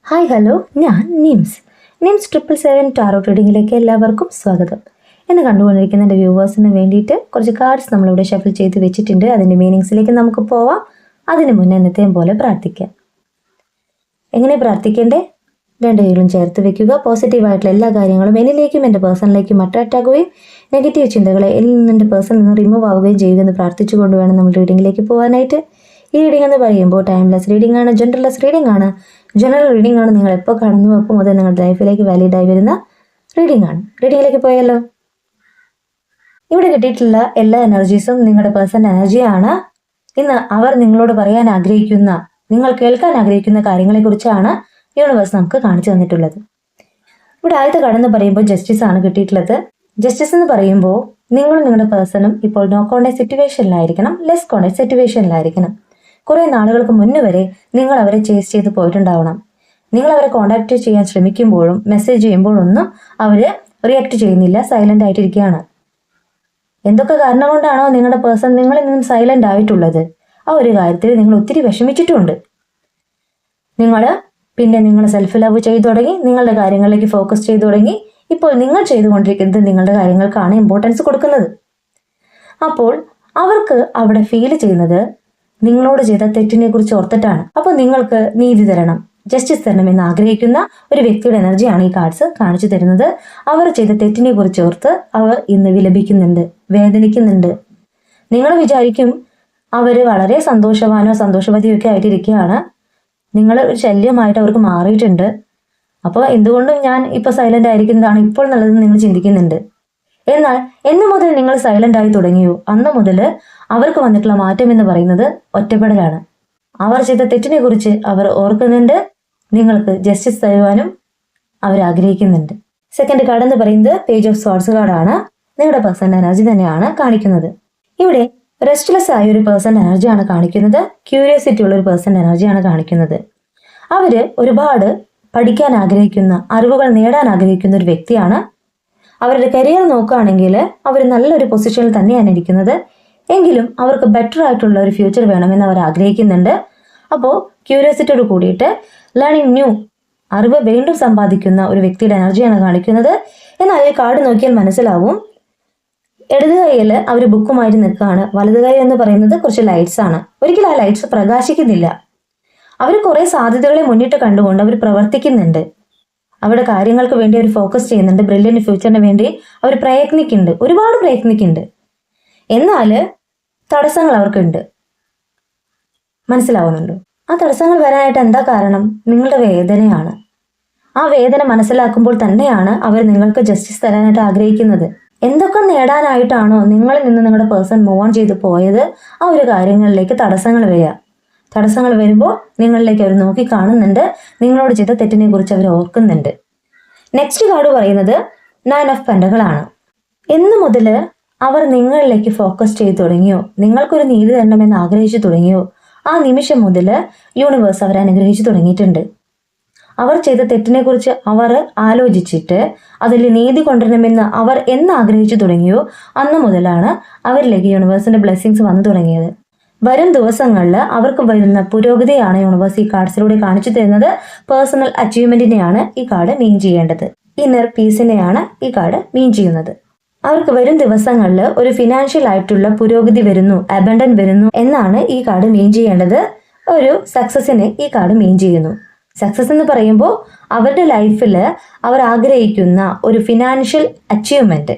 Hi hello, ഞാൻ nymphs 777 tarot റീഡിങ്ങിലേക്ക് എല്ലാവർക്കും സ്വാഗതം. എന്ന് കണ്ടുകൊണ്ടിരിക്കുന്ന എൻ്റെ വ്യൂവേഴ്സിന് വേണ്ടിയിട്ട് കുറച്ച് കാർഡ്സ് നമ്മളിവിടെ ഷഫിൾ ചെയ്ത് വെച്ചിട്ടുണ്ട്. അതിൻ്റെ മീനിങ്സിലേക്ക് നമുക്ക് പോവാം. അതിന് മുന്നേ എന്നത്തെയും പോലെ പ്രാർത്ഥിക്കാം. എങ്ങനെ പ്രാർത്ഥിക്കേണ്ടേ? രണ്ട് കൈകളും ചേർത്ത് വെക്കുക. പോസിറ്റീവായിട്ടുള്ള എല്ലാ കാര്യങ്ങളും എന്നിലേക്കും എൻ്റെ പേഴ്സണിലേക്കും അട്രാക്റ്റ് ആകുകയും നെഗറ്റീവ് ചിന്തകളെ എന്നിൽ നിന്ന് എൻ്റെ പേഴ്സണിൽ നിന്ന് റിമൂവ് ആവുകയും ചെയ്യുമെന്ന് പ്രാർത്ഥിച്ചുകൊണ്ട് വേണം നമ്മൾ റീഡിങ്ങിലേക്ക് പോകാനായിട്ട്. ഈ റീഡിംഗ് എന്ന് പറയുമ്പോൾ ടൈംലെസ് റീഡിംഗ് ആണ്, ജനറൽലെസ് റീഡിംഗ് ആണ്. ജനറൽ റീഡിംഗ് ആണ്. നിങ്ങൾ എപ്പോൾ കാണുന്നു അപ്പോൾ മുതൽ നിങ്ങളുടെ ലൈഫിലേക്ക് വാലിഡായി വരുന്ന റീഡിംഗ് ആണ്. റീഡിങ്ങിലേക്ക് പോയാലോ? ഇവിടെ കിട്ടിയിട്ടുള്ള എല്ലാ എനർജീസും നിങ്ങളുടെ പേഴ്സൺ എനർജിയാണ്. ഇന്ന് അവർ നിങ്ങളോട് പറയാൻ ആഗ്രഹിക്കുന്ന, നിങ്ങൾ കേൾക്കാൻ ആഗ്രഹിക്കുന്ന കാര്യങ്ങളെക്കുറിച്ചാണ് യൂണിവേഴ്സ് നമുക്ക് കാണിച്ചു തന്നിട്ടുള്ളത്. ഇവിടെ ആദ്യത്തെ കടന്ന് പറയുമ്പോൾ ജസ്റ്റിസ് ആണ് കിട്ടിയിട്ടുള്ളത്. ജസ്റ്റിസ് എന്ന് പറയുമ്പോൾ നിങ്ങളും നിങ്ങളുടെ പേഴ്സണും ഇപ്പോൾ നോ കോണ്ടാക്ട് സിറ്റുവേഷനിലായിരിക്കണം, ലെസ് കോണ്ടാക്ട് സിറ്റുവേഷനിലായിരിക്കണം. കുറേ നാളുകൾക്ക് മുന്നേ വരെ നിങ്ങൾ അവരെ ചേസ് ചെയ്ത് പോയിട്ടുണ്ടാവണം. നിങ്ങൾ അവരെ കോണ്ടാക്ട് ചെയ്യാൻ ശ്രമിക്കുമ്പോഴും മെസ്സേജ് ചെയ്യുമ്പോഴൊന്നും അവർ റിയാക്ട് ചെയ്യുന്നില്ല, സൈലന്റ് ആയിട്ടിരിക്കുകയാണ്. എന്തൊക്കെ കാരണം കൊണ്ടാണോ നിങ്ങളുടെ പേഴ്സൺ നിങ്ങളിൽ നിന്നും സൈലന്റ് ആയിട്ടുള്ളത്, ആ ഒരു കാര്യത്തിൽ നിങ്ങൾ ഒത്തിരി വിഷമിച്ചിട്ടുമുണ്ട്. നിങ്ങൾ സെൽഫ് ലവ് ചെയ്തു തുടങ്ങി, നിങ്ങളുടെ കാര്യങ്ങളിലേക്ക് ഫോക്കസ് ചെയ്തു തുടങ്ങി. ഇപ്പോൾ നിങ്ങൾ ചെയ്തുകൊണ്ടിരിക്കുന്നത് നിങ്ങളുടെ കാര്യങ്ങൾക്കാണ് ഇമ്പോർട്ടൻസ് കൊടുക്കുന്നത്. അപ്പോൾ അവർക്ക് അവിടെ ഫീൽ ചെയ്യുന്നത് നിങ്ങളോട് ചെയ്ത തെറ്റിനെ കുറിച്ച് ഓർത്തിട്ടാണ്. അപ്പോൾ നിങ്ങൾക്ക് നീതി തരണം, ജസ്റ്റിസ് തരണം എന്ന് ആഗ്രഹിക്കുന്ന ഒരു വ്യക്തിയുടെ എനർജിയാണ് ഈ കാർഡ്സ് കാണിച്ചു തരുന്നത്. അവർ ചെയ്ത തെറ്റിനെ കുറിച്ച് ഓർത്ത് അവർ ഇന്ന് വിലപിക്കുന്നുണ്ട്, വേദനിക്കുന്നുണ്ട്. നിങ്ങൾ വിചാരിക്കും അവർ വളരെ സന്തോഷവാനോ സന്തോഷവതിയോ ഒക്കെ ആയിട്ടിരിക്കുകയാണ്, നിങ്ങൾ ഒരു ശല്യമായിട്ട് അവർക്ക് മാറിയിട്ടുണ്ട്. അപ്പോൾ എന്തുകൊണ്ടും ഞാൻ ഇപ്പോൾ സൈലന്റ് ആയിരിക്കുന്നതാണ് ഇപ്പോൾ നല്ലതെന്ന് നിങ്ങൾ ചിന്തിക്കുന്നുണ്ട്. എന്നാൽ എന്ന് മുതൽ നിങ്ങൾ സൈലന്റ് ആയി തുടങ്ങിയോ അന്ന് മുതൽ അവർക്ക് വന്നിട്ടുള്ള മാറ്റം എന്ന് പറയുന്നത് ഒറ്റപ്പെടലാണ്. അവർ ചെയ്ത തെറ്റിനെ കുറിച്ച് അവർ ഓർക്കുന്നുണ്ട്, നിങ്ങൾക്ക് ജസ്റ്റിസ് തരുവാനും അവർ ആഗ്രഹിക്കുന്നുണ്ട്. സെക്കൻഡ് കാർഡ് എന്ന് പറയുന്നത് പേജ് ഓഫ് സോർട്സ് കാർഡാണ്. നിങ്ങളുടെ പേഴ്സൺ എനർജി തന്നെയാണ് കാണിക്കുന്നത്. ഇവിടെ റെസ്റ്റ്ലെസ് ആയ ഒരു പേഴ്സൺ എനർജിയാണ് കാണിക്കുന്നത്. ക്യൂരിയോസിറ്റി ഉള്ള ഒരു പേഴ്സൺ എനർജിയാണ് കാണിക്കുന്നത്. അവര് ഒരുപാട് പഠിക്കാൻ ആഗ്രഹിക്കുന്ന, അറിവുകൾ നേടാൻ ആഗ്രഹിക്കുന്ന ഒരു വ്യക്തിയാണ്. അവരുടെ കരിയർ നോക്കുകയാണെങ്കിൽ അവർ നല്ലൊരു പൊസിഷനിൽ തന്നെയാണ് ഇരിക്കുന്നത്. എങ്കിലും അവർക്ക് ബെറ്റർ ആയിട്ടുള്ള ഒരു ഫ്യൂച്ചർ വേണമെന്ന് അവർ ആഗ്രഹിക്കുന്നുണ്ട്. അപ്പോൾ ക്യൂരിയോസിറ്റിയോട് കൂടിയിട്ട് ലേണിംഗ് ന്യൂ, അറിവ് വീണ്ടും സമ്പാദിക്കുന്ന ഒരു വ്യക്തിയുടെ എനർജിയാണ് കാണിക്കുന്നത്. എന്നാൽ ഈ കാർഡ് നോക്കിയാൽ മനസ്സിലാവും, ഇടത് കൈയിൽ അവർ ബുക്കുമായിട്ട് നിൽക്കുകയാണ്. വലത് കൈ എന്ന് പറയുന്നത് കുറച്ച് ലൈറ്റ്സ് ആണ്. ഒരിക്കലും ആ ലൈറ്റ്സ് പ്രകാശിക്കുന്നില്ല. അവർ കുറേ സാധ്യതകളെ മുന്നിട്ട് കണ്ടുകൊണ്ട് അവർ പ്രവർത്തിക്കുന്നുണ്ട്. അവരുടെ കാര്യങ്ങൾക്ക് വേണ്ടി അവർ ഫോക്കസ് ചെയ്യുന്നുണ്ട്. ബ്രില്യന്റ് ഫ്യൂച്ചറിന് വേണ്ടി അവർ പ്രയത്നിക്കുന്നുണ്ട്, ഒരുപാട് പ്രയത്നിക്കുന്നുണ്ട്. എന്നാൽ തടസ്സങ്ങൾ അവർക്കുണ്ട്. മനസ്സിലാവുന്നുണ്ടോ? ആ തടസ്സങ്ങൾ വരാനായിട്ട് എന്താ കാരണം? നിങ്ങളുടെ വേദനയാണ്. ആ വേദന മനസ്സിലാക്കുമ്പോൾ തന്നെയാണ് അവർ നിങ്ങൾക്ക് ജസ്റ്റിസ് തരാനായിട്ട് ആഗ്രഹിക്കുന്നത്. എന്തൊക്കെ നേടാനായിട്ടാണോ നിങ്ങളിൽ നിന്ന് നിങ്ങളുടെ പേഴ്സൺ മൂവ് ഓൺ ചെയ്ത് പോയത്, ആ ഒരു കാര്യങ്ങളിലേക്ക് തടസ്സങ്ങൾ വരിക. തടസ്സങ്ങൾ വരുമ്പോൾ നിങ്ങളിലേക്ക് അവർ നോക്കി കാണുന്നുണ്ട്, നിങ്ങളോട് ചെയ്ത തെറ്റിനെ കുറിച്ച് അവർ ഓർക്കുന്നുണ്ട്. നെക്സ്റ്റ് കാർഡ് പറയുന്നത് 9 ഓഫ് പെൻഡക്കിളാണ്. എന്ന് മുതൽ അവർ നിങ്ങളിലേക്ക് ഫോക്കസ് ചെയ്തു തുടങ്ങിയോ, നിങ്ങൾക്കൊരു നീതി തരണമെന്ന് ആഗ്രഹിച്ചു തുടങ്ങിയോ, ആ നിമിഷം മുതൽ യൂണിവേഴ്സ് അവരെ അനുഗ്രഹിച്ചു തുടങ്ങിയിട്ടുണ്ട്. അവർ ചെയ്ത തെറ്റിനെ കുറിച്ച് അവർ ആലോചിച്ചിട്ട് അതിൽ നീതി കൊണ്ടുവരണമെന്ന് അവർ എന്ന് ആഗ്രഹിച്ചു തുടങ്ങിയോ അന്ന് മുതലാണ് അവരിലേക്ക് യൂണിവേഴ്സിന്റെ ബ്ലെസ്സിങ്സ് വന്നു തുടങ്ങിയത്. വരും ദിവസങ്ങളിൽ അവർക്ക് വരുന്ന പുരോഗതിയാണ് യൂണിവേഴ്സ് ഈ കാർഡ്സിലൂടെ കാണിച്ചു തരുന്നത്. പേഴ്സണൽ അച്ചീവ്മെന്റിനെയാണ് ഈ കാർഡ് മീൻ ചെയ്യേണ്ടത്. ഇന്നർ പീസിനെയാണ് ഈ കാർഡ് മീൻ ചെയ്യുന്നത്. അവർക്ക് വരും ദിവസങ്ങളിൽ ഒരു ഫിനാൻഷ്യൽ ആയിട്ടുള്ള പുരോഗതി വരുന്നു, അബണ്ടന്റ് വരുന്നു എന്നാണ് ഈ കാർഡ് മീൻ ചെയ്യേണ്ടത്. ഒരു സക്സസിനെ ഈ കാർഡ് മീൻ ചെയ്യുന്നു. സക്സസ് എന്ന് പറയുമ്പോൾ അവരുടെ ലൈഫിൽ അവർ ആഗ്രഹിക്കുന്ന ഒരു ഫിനാൻഷ്യൽ അച്ചീവ്മെന്റ്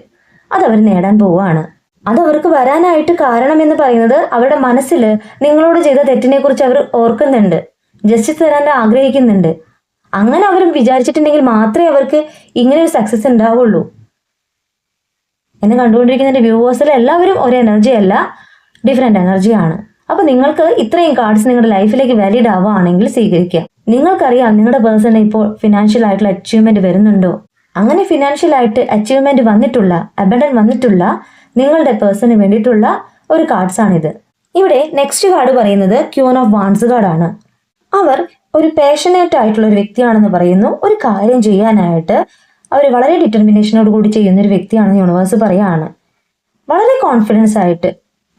അതവർ നേടാൻ പോവുകയാണ്. അതവർക്ക് വരാനായിട്ട് കാരണം എന്ന് പറയുന്നത് അവരുടെ മനസ്സിൽ നിങ്ങളോട് ചെയ്ത തെറ്റിനെ കുറിച്ച് അവർ ഓർക്കുന്നുണ്ട്, ജസ്റ്റിസ് തരാൻ ആഗ്രഹിക്കുന്നുണ്ട്. അങ്ങനെ അവർ വിചാരിച്ചിട്ടുണ്ടെങ്കിൽ മാത്രമേ അവർക്ക് ഇങ്ങനെ ഒരു സക്സസ് ഉണ്ടാവുള്ളൂ. എന്നെ കണ്ടുകൊണ്ടിരിക്കുന്ന വ്യൂവേഴ്സിൽ എല്ലാവരും ഒരേ എനർജി അല്ല, ഡിഫറെന്റ് എനർജിയാണ്. അപ്പൊ നിങ്ങൾക്ക് ഇത്രയും കാർഡ്സ് നിങ്ങളുടെ ലൈഫിലേക്ക് വാലിഡ് ആവുകയാണെങ്കിൽ സ്വീകരിക്കാം. നിങ്ങൾക്കറിയാം നിങ്ങളുടെ പേഴ്സണ് ഇപ്പോൾ ഫിനാൻഷ്യൽ ആയിട്ടുള്ള അച്ചീവ്മെന്റ് വരുന്നുണ്ടോ. അങ്ങനെ ഫിനാൻഷ്യൽ ആയിട്ട് അച്ചീവ്മെന്റ് വന്നിട്ടുള്ള, അബണ്ടന്റ് വന്നിട്ടുള്ള നിങ്ങളുടെ പേഴ്സണിന് വേണ്ടിയിട്ടുള്ള ഒരു കാർഡ്സ് ആണിത്. ഇവിടെ നെക്സ്റ്റ് കാർഡ് പറയുന്നത് ക്യൂൻ ഓഫ് വാൻസ് കാർഡാണ്. അവർ ഒരു പാഷനേറ്റ് ആയിട്ടുള്ള ഒരു വ്യക്തിയാണെന്ന് പറയുന്നു. ഒരു കാര്യം ചെയ്യാനായിട്ട് അവർ വളരെ ഡിറ്റർമിനേഷനോട് കൂടി ചെയ്യുന്ന ഒരു വ്യക്തിയാണെന്ന് യൂണിവേഴ്സ് പറയാണ്. വളരെ കോൺഫിഡൻസ് ആയിട്ട്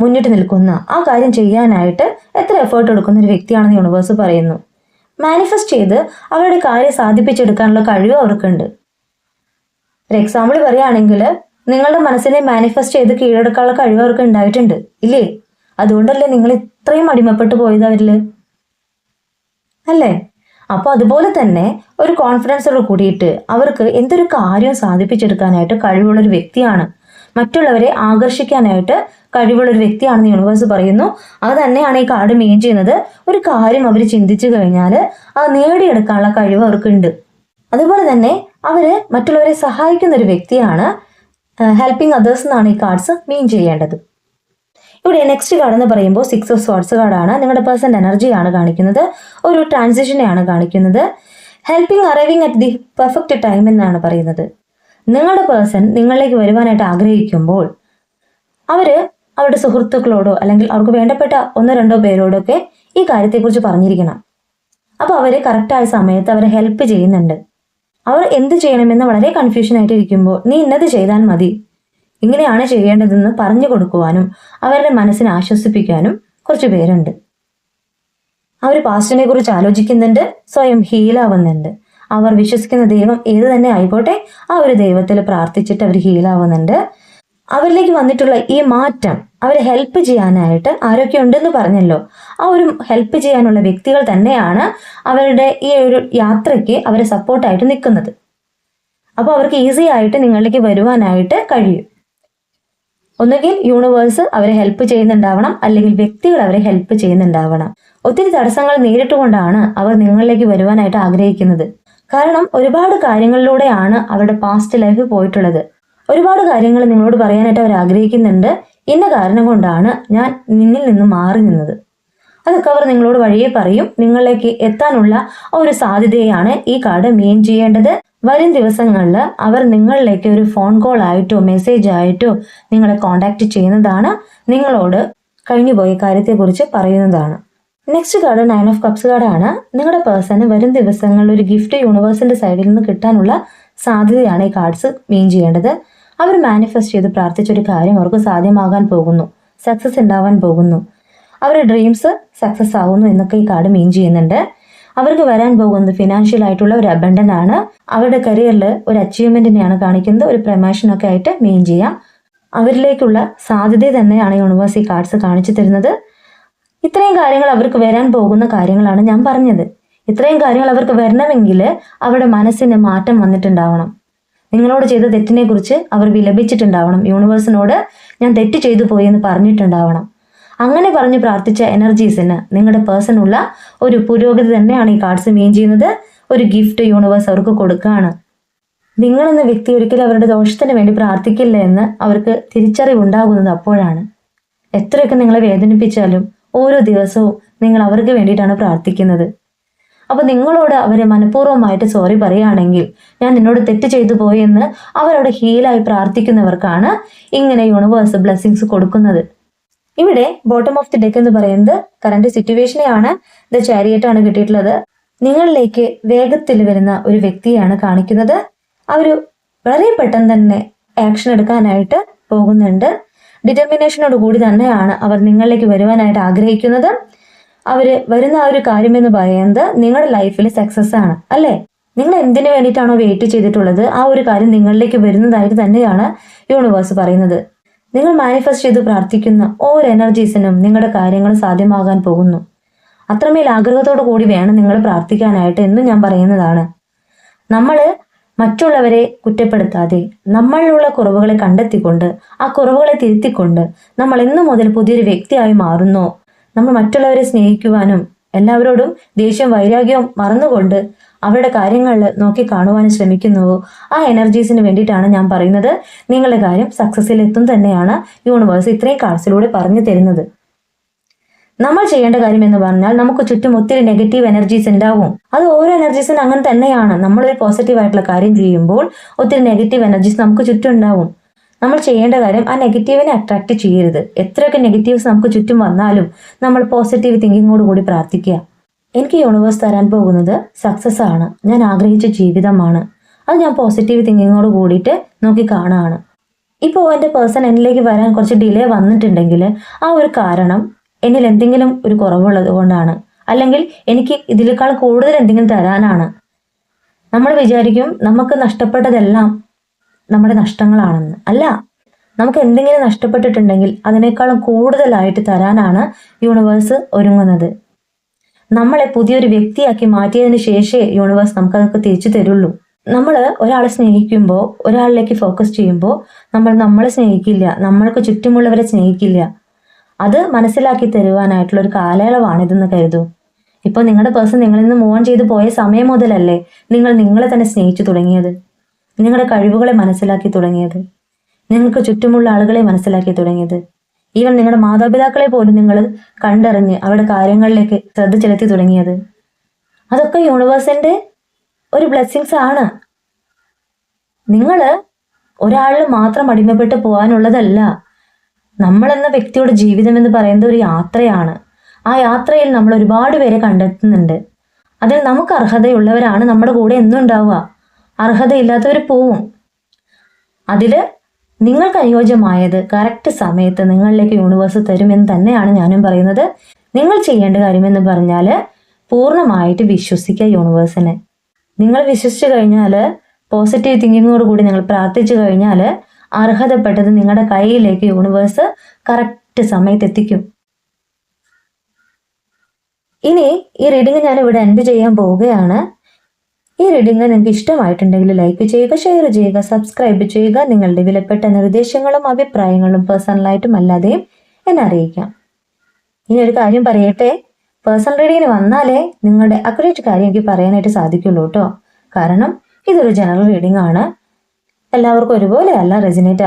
മുന്നിട്ട് നിൽക്കുന്ന, ആ കാര്യം ചെയ്യാനായിട്ട് എത്ര എഫേർട്ട് എടുക്കുന്ന ഒരു വ്യക്തിയാണെന്ന് യൂണിവേഴ്സ് പറയുന്നു. മാനിഫെസ്റ്റ് ചെയ്ത് അവരുടെ കാര്യം സാധിപ്പിച്ചെടുക്കാനുള്ള കഴിവ് അവർക്കുണ്ട്. ഒരു എക്സാമ്പിൾ പറയുകയാണെങ്കിൽ, നിങ്ങളുടെ മനസ്സിനെ മാനിഫെസ്റ്റ് ചെയ്ത് കീഴടക്കാനുള്ള കഴിവ് അവർക്ക് ഉണ്ടായിട്ടുണ്ട് ഇല്ലേ? അതുകൊണ്ടല്ലേ നിങ്ങൾ ഇത്രയും അടിമപ്പെട്ടു പോയത് അവരില്, അല്ലേ? അപ്പോൾ അതുപോലെ തന്നെ ഒരു കോൺഫിഡൻസോട് കൂടിയിട്ട് അവർക്ക് എന്തൊരു കാര്യം സാധിപ്പിച്ചെടുക്കാനായിട്ട് കഴിവുള്ളൊരു വ്യക്തിയാണ്, മറ്റുള്ളവരെ ആകർഷിക്കാനായിട്ട് കഴിവുള്ളൊരു വ്യക്തിയാണെന്ന് യൂണിവേഴ്സ് പറയുന്നു. അത് തന്നെയാണ് ഈ കാർഡ് മീൻ ചെയ്യുന്നത്. ഒരു കാര്യം അവർ ചിന്തിച്ചു കഴിഞ്ഞാൽ അത് നേടിയെടുക്കാനുള്ള കഴിവ് അവർക്കുണ്ട്. അതുപോലെ തന്നെ അവർ മറ്റുള്ളവരെ സഹായിക്കുന്ന ഒരു വ്യക്തിയാണ്. ഹെൽപ്പിംഗ് അതേഴ്സ് എന്നാണ് ഈ കാർഡ്സ് മീൻ ചെയ്യേണ്ടത്. ഇവിടെ നെക്സ്റ്റ് കാർഡ് എന്ന് പറയുമ്പോൾ 6 ഓഫ് സ്വാർഡ്സ് കാർഡാണ്. നിങ്ങളുടെ പേഴ്സൻ്റെ എനർജിയാണ് കാണിക്കുന്നത്, ഒരു ട്രാൻസിഷനെയാണ് കാണിക്കുന്നത്. Helping arriving at the perfect time എന്നാണ് പറയുന്നത്. നിങ്ങളുടെ പേഴ്സൺ നിങ്ങളിലേക്ക് വരുവാനായിട്ട് ആഗ്രഹിക്കുമ്പോൾ അവർ അവരുടെ സുഹൃത്തുക്കളോടോ അല്ലെങ്കിൽ അവർക്ക് വേണ്ടപ്പെട്ട 1-2 പേരോടൊക്കെ ഈ കാര്യത്തെക്കുറിച്ച് പറഞ്ഞിരിക്കണം. അപ്പോൾ അവർ കറക്റ്റായ സമയത്ത് അവരെ ഹെൽപ്പ് ചെയ്യുന്നുണ്ട്. അവർ എന്ത് ചെയ്യണമെന്ന് വളരെ കൺഫ്യൂഷനായിട്ട് ഇരിക്കുമ്പോൾ നീ ഇന്നത് ചെയ്താൽ മതി, ഇങ്ങനെയാണ് ചെയ്യേണ്ടതെന്ന് പറഞ്ഞു കൊടുക്കുവാനും അവരുടെ മനസ്സിനെ ആശ്വസിപ്പിക്കാനും കുറച്ച് പേരുണ്ട്. അവർ പാസ്റ്റിനെ കുറിച്ച് ആലോചിക്കുന്നുണ്ട്, സ്വയം ഹീലാവുന്നുണ്ട്. അവർ വിശ്വസിക്കുന്ന ദൈവം ഏത് തന്നെ ആയിക്കോട്ടെ, ആ ഒരു ദൈവത്തിൽ പ്രാർത്ഥിച്ചിട്ട് അവർ ഹീലാവുന്നുണ്ട്. അവരിലേക്ക് വന്നിട്ടുള്ള ഈ മാറ്റം അവരെ ഹെൽപ്പ് ചെയ്യാനായിട്ട് ആരൊക്കെ ഉണ്ടെന്ന് പറഞ്ഞല്ലോ, ആ ഒരു ഹെൽപ്പ് ചെയ്യാനുള്ള വ്യക്തികൾ തന്നെയാണ് അവരുടെ ഈ ഒരു യാത്രയ്ക്ക് അവരെ സപ്പോർട്ടായിട്ട് നിൽക്കുന്നത്. അപ്പോൾ അവർക്ക് ഈസി ആയിട്ട് നിങ്ങളിലേക്ക് വരുവാനായിട്ട് കഴിയും. ഒന്നുകിൽ യൂണിവേഴ്സ് അവരെ ഹെൽപ്പ് ചെയ്യുന്നുണ്ടാവണം, അല്ലെങ്കിൽ വ്യക്തികൾ അവരെ ഹെൽപ്പ് ചെയ്യുന്നുണ്ടാവണം. ഒത്തിരി തടസ്സങ്ങൾ നേരിട്ടുകൊണ്ടാണ് അവർ നിങ്ങളിലേക്ക് വരുവാനായിട്ട് ആഗ്രഹിക്കുന്നത്. കാരണം ഒരുപാട് കാര്യങ്ങളിലൂടെയാണ് അവരുടെ പാസ്റ്റ് ലൈഫ് പോയിട്ടുള്ളത്. ഒരുപാട് കാര്യങ്ങൾ നിങ്ങളോട് പറയാനായിട്ട് അവർ ആഗ്രഹിക്കുന്നുണ്ട്. ഇന്ന കാരണം കൊണ്ടാണ് ഞാൻ നിന്നിൽ നിന്ന് മാറി നിന്നത്, അതൊക്കെ അവർ നിങ്ങളോട് വഴിയെ പറയും. നിങ്ങളിലേക്ക് എത്താനുള്ള ഒരു സാധ്യതയാണ് ഈ കാർഡ് മീൻ ചെയ്യേണ്ടത്. വരും ദിവസങ്ങളിൽ അവർ നിങ്ങളിലേക്ക് ഒരു ഫോൺ കോൾ ആയിട്ടോ മെസ്സേജ് ആയിട്ടോ നിങ്ങളെ കോണ്ടാക്ട് ചെയ്യുന്നതാണ്, നിങ്ങളോട് കഴിഞ്ഞുപോയ കാര്യത്തെക്കുറിച്ച് പറയുന്നതാണ്. നെക്സ്റ്റ് കാർഡ് 9 ഓഫ് കപ്സ് കാർഡാണ്. നിങ്ങളുടെ പേഴ്സണ് വരും ദിവസങ്ങളിൽ ഒരു ഗിഫ്റ്റ് യൂണിവേഴ്സിന്റെ സൈഡിൽ നിന്ന് കിട്ടാനുള്ള സാധ്യതയാണ് ഈ കാർഡ്സ് മീൻ ചെയ്യേണ്ടത്. അവർ മാനിഫെസ്റ്റ് ചെയ്ത് പ്രാർത്ഥിച്ചൊരു കാര്യം അവർക്ക് സാധ്യമാകാൻ പോകുന്നു, സക്സസ് ഉണ്ടാവാൻ പോകുന്നു, അവരുടെ ഡ്രീംസ് സക്സസ് ആകുന്നു എന്നൊക്കെ ഈ കാർഡ് മീൻ ചെയ്യുന്നുണ്ട്. അവർക്ക് വരാൻ പോകുന്നത് ഫിനാൻഷ്യൽ ആയിട്ടുള്ള ഒരു അബണ്ടൻ ആണ്. അവരുടെ കരിയറിൽ ഒരു അച്ചീവ്മെന്റിനെയാണ് കാണിക്കുന്നത്. ഒരു പ്രമോഷനൊക്കെ ആയിട്ട് മീൻ ചെയ്യാം. അവരിലേക്കുള്ള സാധ്യത തന്നെയാണ് യൂണിവേഴ്സ് ഈ കാർഡ്സ് കാണിച്ചു തരുന്നത്. ഇത്രയും കാര്യങ്ങൾ അവർക്ക് വരാൻ പോകുന്ന കാര്യങ്ങളാണ് ഞാൻ പറഞ്ഞത്. ഇത്രയും കാര്യങ്ങൾ അവർക്ക് വരണമെങ്കിൽ അവരുടെ മനസ്സിന് മാറ്റം വന്നിട്ടുണ്ടാവണം. നിങ്ങളോട് ചെയ്ത തെറ്റിനെ കുറിച്ച് അവർ വിലപിച്ചിട്ടുണ്ടാവണം. യൂണിവേഴ്സിനോട് ഞാൻ തെറ്റ് ചെയ്തു പോയി എന്ന് പറഞ്ഞിട്ടുണ്ടാവണം. അങ്ങനെ പറഞ്ഞ് പ്രാർത്ഥിച്ച എനർജീസിന് നിങ്ങളുടെ പേഴ്സണുള്ള ഒരു പുരോഗതി തന്നെയാണ് ഈ കാർഡ്സ് മീൻ ചെയ്യുന്നത്. ഒരു ഗിഫ്റ്റ് യൂണിവേഴ്സ് അവർക്ക് കൊടുക്കുകയാണ്. നിങ്ങളെന്ന വ്യക്തി ഒരിക്കലും അവരുടെ ദോഷത്തിന് വേണ്ടി പ്രാർത്ഥിക്കില്ല എന്ന് അവർക്ക് തിരിച്ചറിവുണ്ടാകുന്നത് അപ്പോഴാണ്. എത്രയൊക്കെ നിങ്ങളെ വേദനിപ്പിച്ചാലും ഓരോ ദിവസവും നിങ്ങൾ അവർക്ക് വേണ്ടിയിട്ടാണ് പ്രാർത്ഥിക്കുന്നത്. അപ്പോൾ നിങ്ങളോട് അവരെ മനഃപൂർവ്വമായിട്ട് സോറി പറയുകയാണെങ്കിൽ, ഞാൻ നിന്നോട് തെറ്റ് ചെയ്തു പോയെന്ന് അവരോട് ഹീലായി പ്രാർത്ഥിക്കുന്നവർക്കാണ് ഇങ്ങനെ യൂണിവേഴ്സ് ബ്ലെസ്സിങ്സ് കൊടുക്കുന്നത്. ഇവിടെ ബോട്ടം ഓഫ് ദി ഡെക്ക് എന്ന് പറയുന്നത് കറന്റ് സിറ്റുവേഷനെയാണ്. ദ ചാരിയറ്റ് ആണ് കിട്ടിയിട്ടുള്ളത്. നിങ്ങളിലേക്ക് വേഗത്തിൽ വരുന്ന ഒരു വ്യക്തിയാണ് കാണിക്കുന്നത്. അവർ വളരെ പെട്ടെന്ന് തന്നെ ആക്ഷൻ എടുക്കാനായിട്ട് പോകുന്നുണ്ട്. ഡിറ്റർമിനേഷനോട് കൂടി തന്നെയാണ് അവർ നിങ്ങളിലേക്ക് വരുവാനായിട്ട് ആഗ്രഹിക്കുന്നത്. അവർ വരുന്ന ആ ഒരു കാര്യം എന്ന് പറയുന്നത് നിങ്ങളുടെ ലൈഫിൽ സക്സസ് ആണ്, അല്ലേ? നിങ്ങൾ എന്തിനു വേണ്ടിയിട്ടാണോ വെയിറ്റ് ചെയ്തിട്ടുള്ളത്, ആ ഒരു കാര്യം നിങ്ങളിലേക്ക് വരുന്നതായിട്ട് തന്നെയാണ് യൂണിവേഴ്സ് പറയുന്നത്. നിങ്ങൾ മാനിഫെസ്റ്റ് ചെയ്ത് പ്രാർത്ഥിക്കുന്ന ഓരോ എനർജീസിനും നിങ്ങളുടെ കാര്യങ്ങൾ സാധ്യമാകാൻ പോകുന്നു. അത്രമേൽ ആഗ്രഹത്തോടു കൂടി വേണം നിങ്ങൾ പ്രാർത്ഥിക്കാനായിട്ട് എന്ന് ഞാൻ പറയുന്നതാണ്. നമ്മൾ മറ്റുള്ളവരെ കുറ്റപ്പെടുത്താതെ നമ്മളിലുള്ള കുറവുകളെ കണ്ടെത്തിക്കൊണ്ട് ആ കുറവുകളെ തിരുത്തിക്കൊണ്ട് നമ്മൾ എന്നു മുതൽ പുതിയൊരു വ്യക്തിയായി മാറുന്നോ, നമ്മൾ മറ്റുള്ളവരെ സ്നേഹിക്കുവാനും എല്ലാവരോടും ദേഷ്യം വൈരാഗ്യവും മറന്നുകൊണ്ട് അവരുടെ കാര്യങ്ങളിൽ നോക്കി കാണുവാനും ശ്രമിക്കുന്നുവോ, ആ എനർജീസിന് വേണ്ടിയിട്ടാണ് ഞാൻ പറയുന്നത്. നിങ്ങളുടെ കാര്യം സക്സസ്സിൽ എത്തും തന്നെയാണ് യൂണിവേഴ്സ് ഇത്രയും കാർഡ്സിലൂടെ പറഞ്ഞു തരുന്നത്. നമ്മൾ ചെയ്യേണ്ട കാര്യം എന്ന് പറഞ്ഞാൽ, നമുക്ക് ചുറ്റും ഒത്തിരി നെഗറ്റീവ് എനർജീസ് ഉണ്ടാവും. അത് ഓരോ എനർജീസിനും അങ്ങനെ തന്നെയാണ്. നമ്മളൊരു പോസിറ്റീവ് ആയിട്ടുള്ള കാര്യം ചെയ്യുമ്പോൾ ഒത്തിരി നെഗറ്റീവ് എനർജീസ് നമുക്ക് ചുറ്റും ഉണ്ടാവും. നമ്മൾ ചെയ്യേണ്ട കാര്യം ആ നെഗറ്റീവിനെ അട്രാക്ട് ചെയ്യരുത്. എത്രയൊക്കെ നെഗറ്റീവ്സ് നമുക്ക് ചുറ്റും വന്നാലും നമ്മൾ പോസിറ്റീവ് തിങ്കിങ്ങോട് കൂടി പ്രാർത്ഥിക്കുക. എനിക്ക് യൂണിവേഴ്സ് തരാൻ പോകുന്നത് സക്സസ് ആണ്, ഞാൻ ആഗ്രഹിച്ച ജീവിതമാണ്, അത് ഞാൻ പോസിറ്റീവ് തിങ്കിങ്ങോട് കൂടിയിട്ട് നോക്കി കാണുകയാണ്. ഇപ്പോൾ എൻ്റെ പേഴ്സൺ എന്നിലേക്ക് വരാൻ കുറച്ച് ഡിലേ വന്നിട്ടുണ്ടെങ്കിൽ ആ ഒരു കാരണം എന്നിൽ എന്തെങ്കിലും ഒരു കുറവുള്ളത് കൊണ്ടാണ്. അല്ലെങ്കിൽ എനിക്ക് ഇതിനേക്കാൾ കൂടുതൽ എന്തെങ്കിലും തരാനാണ്. നമ്മൾ വിചാരിക്കും നമുക്ക് നഷ്ടപ്പെട്ടതെല്ലാം നമ്മുടെ നഷ്ടങ്ങളാണെന്ന്. അല്ല, നമുക്ക് എന്തെങ്കിലും നഷ്ടപ്പെട്ടിട്ടുണ്ടെങ്കിൽ അതിനേക്കാളും കൂടുതലായിട്ട് തരാനാണ് യൂണിവേഴ്സ് ഒരുങ്ങുന്നത്. നമ്മളെ പുതിയൊരു വ്യക്തിയാക്കി മാറ്റിയതിന് ശേഷമേ യൂണിവേഴ്സ് നമുക്കതൊക്കെ തിരിച്ചു തരുള്ളൂ. നമ്മൾ ഒരാളെ സ്നേഹിക്കുമ്പോൾ, ഒരാളിലേക്ക് ഫോക്കസ് ചെയ്യുമ്പോൾ നമ്മൾ നമ്മളെ സ്നേഹിക്കില്ല, നമ്മൾക്ക് ചുറ്റുമുള്ളവരെ സ്നേഹിക്കില്ല. അത് മനസ്സിലാക്കി തരുവാനായിട്ടുള്ള ഒരു കാലയളവാണിതെന്ന് കരുതൂ. ഇപ്പോൾ നിങ്ങളുടെ പേഴ്സൺ നിങ്ങളിൽ നിന്ന് മൂവ് ഓൺ ചെയ്ത് പോയ സമയം മുതലല്ലേ നിങ്ങൾ നിങ്ങളെ തന്നെ സ്നേഹിച്ചു തുടങ്ങിയത്, നിങ്ങളുടെ കഴിവുകളെ മനസ്സിലാക്കി തുടങ്ങിയത്, നിങ്ങൾക്ക് ചുറ്റുമുള്ള ആളുകളെ മനസ്സിലാക്കി തുടങ്ങിയത്. ഈവൻ നിങ്ങളുടെ മാതാപിതാക്കളെ പോലും നിങ്ങൾ കണ്ടറിഞ്ഞ് അവരുടെ കാര്യങ്ങളിലേക്ക് ശ്രദ്ധ ചെലുത്തി തുടങ്ങിയത്. അതൊക്കെ യൂണിവേഴ്സിന്റെ ഒരു ബ്ലെസ്സിങ്സ് ആണ്. നിങ്ങൾ ഒരാളിൽ മാത്രം അടിമപ്പെട്ട് പോകാനുള്ളതല്ല. നമ്മളെന്ന വ്യക്തിയുടെ ജീവിതം എന്ന് പറയുന്നത് ഒരു യാത്രയാണ്. ആ യാത്രയിൽ നമ്മൾ ഒരുപാട് പേരെ കണ്ടെത്തുന്നുണ്ട്. അതിൽ നമുക്ക് അർഹതയുള്ളവരാണ് നമ്മുടെ കൂടെ എന്നും ഉണ്ടാവുക. അർഹതയില്ലാത്തവർ പോവും. അതില് നിങ്ങൾക്ക് അനുയോജ്യമായത് കറക്റ്റ് സമയത്ത് നിങ്ങളിലേക്ക് യൂണിവേഴ്സ് തരുമെന്ന് തന്നെയാണ് ഞാനും പറയുന്നത്. നിങ്ങൾ ചെയ്യേണ്ട കാര്യമെന്ന് പറഞ്ഞാൽ പൂർണ്ണമായിട്ട് വിശ്വസിക്കുക യൂണിവേഴ്സിനെ. നിങ്ങൾ വിശ്വസിച്ചു കഴിഞ്ഞാൽ, പോസിറ്റീവ് തിങ്കിങ്ങോട് കൂടി നിങ്ങൾ പ്രാർത്ഥിച്ചു കഴിഞ്ഞാൽ അർഹതപ്പെട്ടത് നിങ്ങളുടെ കയ്യിലേക്ക് യൂണിവേഴ്സ് കറക്റ്റ് സമയത്ത് എത്തിക്കും. ഇനി ഈ റീഡിങ് ഞാൻ ഇവിടെ എൻഡ് ചെയ്യാൻ പോവുകയാണ്. ഈ റീഡിങ് നിങ്ങൾക്ക് ഇഷ്ടമായിട്ടുണ്ടെങ്കിൽ ലൈക്ക് ചെയ്യുക, ഷെയർ ചെയ്യുക, സബ്സ്ക്രൈബ് ചെയ്യുക. നിങ്ങളുടെ വിലപ്പെട്ട നിർദ്ദേശങ്ങളും അഭിപ്രായങ്ങളും പേഴ്സണലായിട്ടും അല്ലാതെയും എന്നെ അറിയിക്കാം. ഇനി ഒരു കാര്യം പറയട്ടെ, പേഴ്സണൽ റീഡിങ്ങിന് വന്നാലേ നിങ്ങളുടെ അക്യുറേറ്റ് കാര്യം എനിക്ക് പറയാനായിട്ട് സാധിക്കുള്ളൂ കേട്ടോ. കാരണം ഇതൊരു ജനറൽ റീഡിംഗ് ആണ്. എല്ലാവർക്കും ഒരുപോലെ അല്ല റെസിനേറ്റ്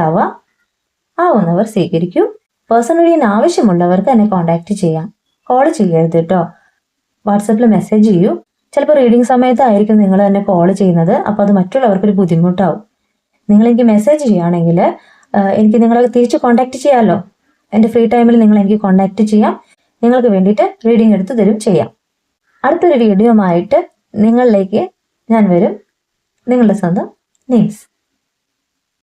ആവുന്നവർ സ്വീകരിക്കൂ. പേഴ്സണൽ റീഡിങ്ങിന് ആവശ്യമുള്ളവർക്ക് എന്നെ കോൺടാക്ട് ചെയ്യാം. കോൾ ചെയ്യരുത് കേട്ടോ, വാട്സപ്പിൽ മെസ്സേജ് ചെയ്യൂ. ചിലപ്പോൾ റീഡിംഗ് സമയത്തായിരിക്കും നിങ്ങൾ തന്നെ കോൾ ചെയ്യുന്നത്, അപ്പോൾ അത് മറ്റുള്ളവർക്കൊരു ബുദ്ധിമുട്ടാവും. നിങ്ങൾ എനിക്ക് മെസ്സേജ് ചെയ്യുകയാണെങ്കിൽ എനിക്ക് നിങ്ങളെ തിരിച്ച് കോൺടാക്ട് ചെയ്യാമല്ലോ. എൻ്റെ ഫ്രീ ടൈമിൽ നിങ്ങൾ എനിക്ക് കോൺടാക്ട് ചെയ്യാം. നിങ്ങൾക്ക് വേണ്ടിയിട്ട് റീഡിംഗ് എടുത്ത് തരും ചെയ്യാം. അടുത്തൊരു വീഡിയോ ആയിട്ട് നിങ്ങളിലേക്ക് ഞാൻ വരും. നിങ്ങളുടെ സ്വന്തം നീസ്.